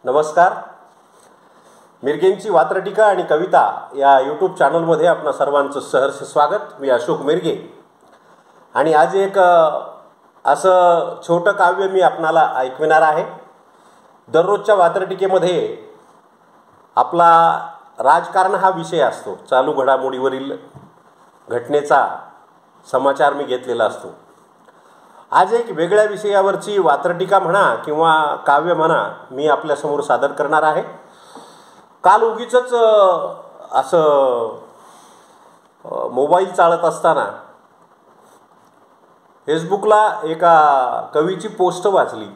नमस्कार. मिरगेंची वात्रटिका आणि कविता या यूट्यूब चॅनलमध्ये आपणा सर्वांचं सहर्ष स्वागत. मी अशोक मिरगे आणि आज एक असं छोटं काव्य मी आपणाला ऐकविणार आहे. दररोजच्या वात्रटिकेमध्ये आपला राजकारण हा विषय असतो. चालू घडामोडीवरील घटनेचा समाचार मी घेतलेला असतो. आज एक वेगळ्या विषयावरची वात्रटिका म्हणा किंवा काव्य म्हणा मी आपल्यासमोर सादर करणार आहे. काल उगीच असं मोबाईल चालत असताना फेसबुकला एका कवीची पोस्ट वाचली,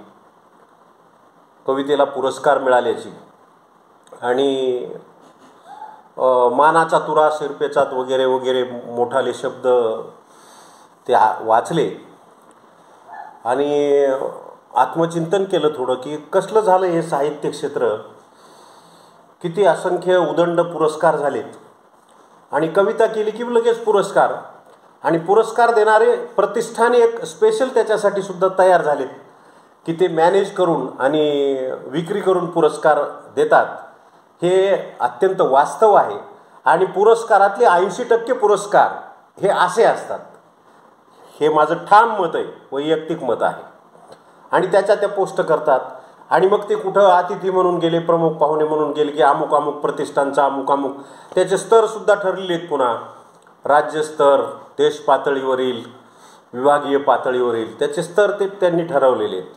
कवितेला पुरस्कार मिळाल्याची, आणि मानाचा तुरा शिरपेचा वगैरे वगैरे मोठाले शब्द ते वाचले आणि आत्मचिंतन केलं थोडं की कसलं झालं हे साहित्य क्षेत्र. किती असंख्य उदंड पुरस्कार झालेत आणि कविता केली की लगेच पुरस्कार, आणि पुरस्कार देणारे प्रतिष्ठाने एक स्पेशल त्याच्यासाठी सुद्धा तयार झालेत की ते मॅनेज करून आणि विक्री करून पुरस्कार देतात. हे अत्यंत वास्तव आहे आणि पुरस्कारातले 80% पुरस्कार हे असे असतात. हे माझं ठाम मत आहे, वैयक्तिक मत आहे. आणि त्याच्या त्या पोस्ट करतात आणि मग ते कुठं अतिथी म्हणून गेले, प्रमुख पाहुणे म्हणून गेले की अमुक अमुक प्रतिष्ठानचा अमुक अमुक, त्याचे स्तरसुद्धा ठरलेले आहेत. पुन्हा राज्यस्तर, देश पातळीवरील, विभागीय पातळीवरील त्याचे स्तर ते त्यांनी ठरवलेले आहेत.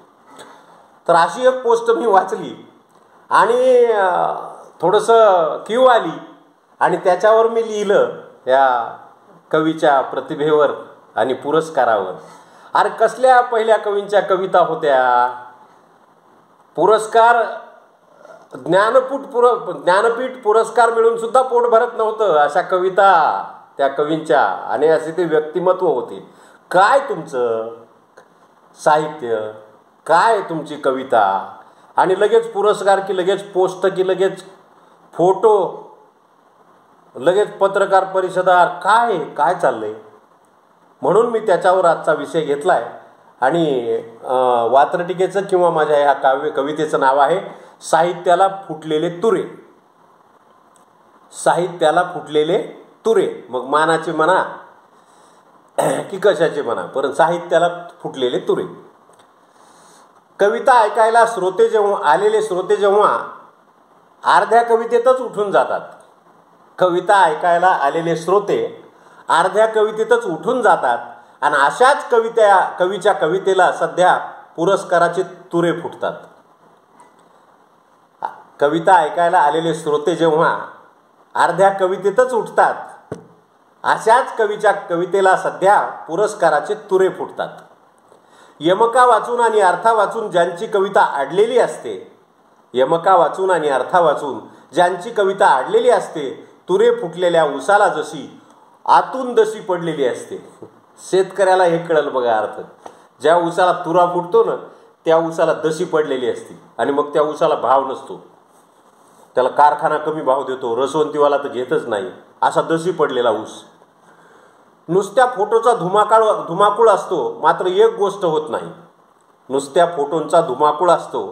तर अशी एक पोस्ट मी वाचली आणि थोडंसं क्यू आली आणि त्याच्यावर मी लिहिलं या कवीच्या प्रतिभेवर आणि पुरस्कारावर. अरे कसल्या पहिल्या कवींच्या कविता होत्या. पुरस्कार ज्ञानपीठ पुरस्कार मिळून सुद्धा पोट भरत नव्हतं अशा कविता त्या कवींच्या, आणि असे ते व्यक्तिमत्व होते. काय तुमचं साहित्य, काय तुमची कविता, आणि लगेच पुरस्कार की लगेच पोस्ट की लगेच फोटो, लगेच पत्रकार परिषदा, काय काय चाललंय. म्हणून मी त्याच्यावर आजचा विषय घेतला आहे आणि वात्रटिकेचं किंवा माझ्या ह्या कवितेचं नाव आहे साहित्याला फुटलेले तुरे. साहित्याला फुटलेले तुरे, मग मानाचे म्हणा की कशाचे म्हणा, पण साहित्याला फुटलेले तुरे. कविता ऐकायला आलेले श्रोते जेव्हा अर्ध्या कवितेतच उठून जातात, कविता ऐकायला आलेले श्रोते अर्ध्या कवितेतच उठून जातात आणि अशाच कवीच्या कवितेला सध्या पुरस्काराचे तुरे फुटतात. कविता ऐकायला आलेले श्रोते जेव्हा अर्ध्या कवितेतच उठतात, अशाच कवीच्या कवितेला सध्या पुरस्काराचे तुरे फुटतात. यमका वाचून आणि अर्था वाचून ज्यांची कविता अडलेली असते, यमका वाचून आणि अर्था वाचून ज्यांची कविता अडलेली असते, तुरे फुटलेल्या उसाला जशी आतून दशी पडलेली असते. शेतकऱ्याला हे कळलं बघा अर्थ. ज्या उसाला तुरा फुटतो ना त्या उसाला दशी पडलेली असते आणि मग त्या उसाला भाव नसतो. त्याला कारखाना कमी भाव देतो, रसवंतीवाला तर घेतच नाही, असा दशी पडलेला ऊस. नुसत्या फोटोचा धुमाकूळ असतो मात्र एक गोष्ट होत नाही. नुसत्या फोटोंचा धुमाकूळ असतो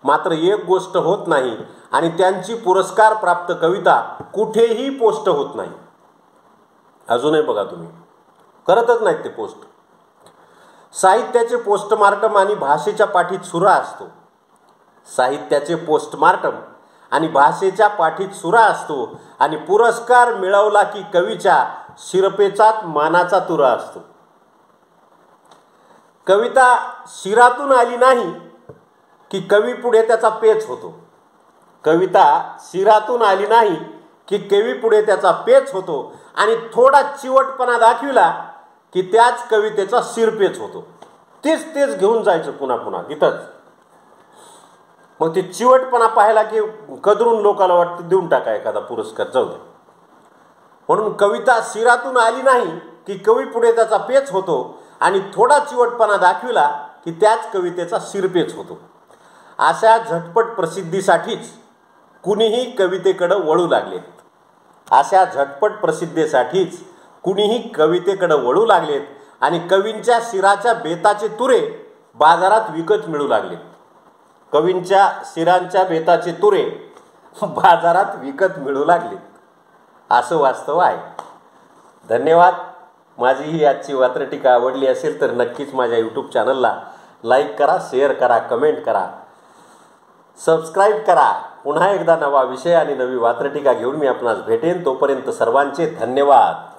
मात्र एक गोष्ट होत नाही, आणि त्यांची पुरस्कार प्राप्त कविता कुठेही पोस्ट होत नाही. अजूनही बघा तुम्ही करतच नाहीत ते पोस्ट. साहित्याचे पोस्टमार्टम आणि भाषेच्या पाठीत सुरा असतो. साहित्याचे पोस्टमार्टम आणि भाषेच्या पाठीत सुरा असतो आणि पुरस्कार मिळवला की कवीच्या शिरपेचात मानाचा तुरा असतो. कविता शिरातून आली नाही की कवी पुढे त्याचा पेच होतो. कविता शिरातून आली नाही की कवी पुढे त्याचा पेच होतो आणि थोडा चिवटपणा दाखविला की त्याच कवितेचा शिरपेच होतो. तेच घेऊन जायचं पुन्हा पुन्हा इथंच. मग ते चिवटपणा पाहिला की कदरून लोकांना वाटतं देऊन टाका एखादा पुरस्कार, जाऊ दे. म्हणून कविता शिरातून आली नाही की कवी पुढे त्याचा पेच होतो आणि थोडा चिवटपणा दाखविला की त्याच कवितेचा शिरपेच होतो. अशा झटपट प्रसिद्धीसाठीच कुणीही कवितेकडे वळू लागलेत. अशा झटपट प्रसिद्धीसाठीच कुणीही कवितेकडे वळू लागलेत आणि कवींच्या शिराच्या बेताचे तुरे बाजारात विकत मिळू लागले. कवींच्या शिरांच्या बेताचे तुरे बाजारात विकत मिळू लागले, असं वास्तव आहे. धन्यवाद. माझी ही आजची वात्रटिका आवडली असेल तर नक्कीच माझ्या यूट्यूब चॅनलला लाईक करा, शेअर करा, कमेंट करा, सबस्क्राईब करा. पुन्हा एकदा नवा विषय आणि नवी वात्रटिका घेऊन मी आपणास भेटेन. तोपर्यंत सर्वांचे धन्यवाद.